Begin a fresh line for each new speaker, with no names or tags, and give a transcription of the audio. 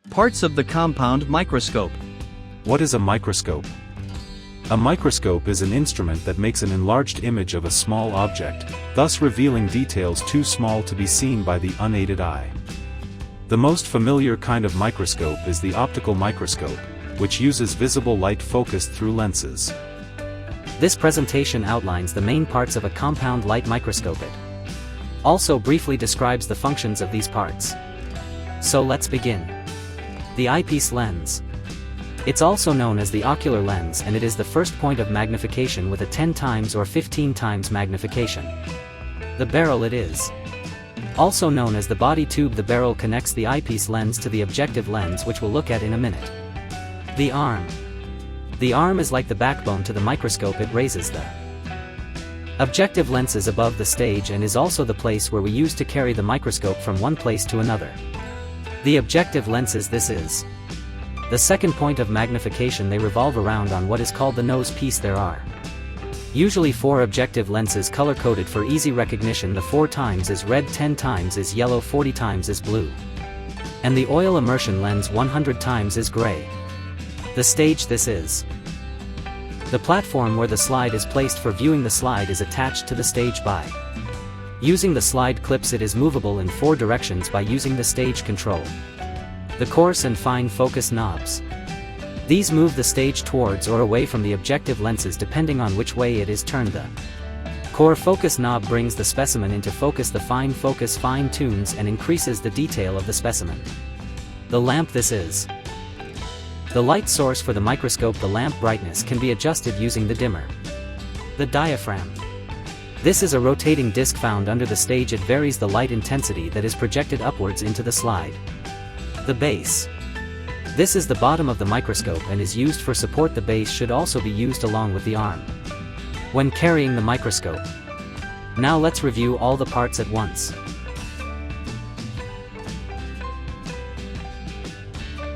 Parts of the compound microscope.
What is a microscope? A microscope is an instrument that makes an enlarged image of a small object, thus revealing details too small to be seen by the unaided eye. The most familiar kind of microscope is the optical microscope, which uses visible light focused through lenses.
This presentation outlines the main parts of a compound light microscope. It also briefly describes the functions of these parts. So let's begin. The eyepiece lens. It's also known as the ocular lens, and it is the first point of magnification with a 10 times or 15 times magnification. The barrel. It is also known as the body tube. The barrel connects the eyepiece lens to the objective lens, which we'll look at in a minute. The arm. The arm is like the backbone to the microscope. It raises the objective lenses above the stage and is also the place where we use to carry the microscope from one place to another. The objective lenses. This is the second point of magnification. They revolve around on what is called the nose piece. There are usually 4 objective lenses color-coded for easy recognition. The 4 times is red, 10 times is yellow, 40 times is blue. And the oil immersion lens 100 times is gray. The stage. This is the platform where the slide is placed for viewing. The slide is attached to the stage by using the slide clips. It is movable in 4 directions by using the stage control. The coarse and fine focus knobs. These move the stage towards or away from the objective lenses depending on which way it is turned. The core focus knob brings the specimen into focus. The fine focus fine-tunes and increases the detail of the specimen. The lamp. This is the light source for the microscope. The lamp brightness can be adjusted using the dimmer. The diaphragm. This is a rotating disc found under the stage. It varies the light intensity that is projected upwards into the slide. The base. This is the bottom of the microscope and is used for support. The base should also be used along with the arm when carrying the microscope. Now let's review all the parts at once.